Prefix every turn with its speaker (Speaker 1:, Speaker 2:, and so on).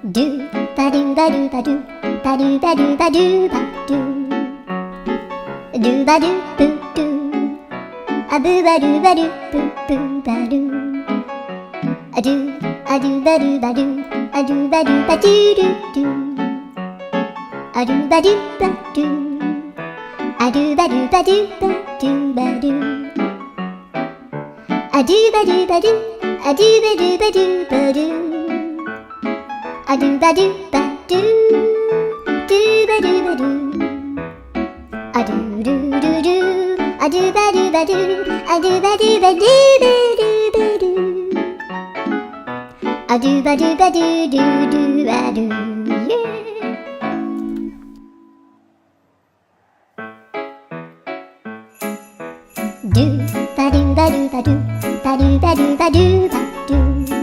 Speaker 1: Do ba do ba do ba do ba do ba do ba do ba do ba do boo do a boo ba do ba do boo boo ba do a do ba do ba do a do ba do ba do do do a do ba do ba do a do ba do ba do ba do ba do a do ba do ba do a do ba do ba do ba do a do ba do ba do do ba do ba do a do do do do a do ba do ba do a do ba do ba do ba do ba do a do ba do ba do do do ba do yeah. Do ba do ba do ba do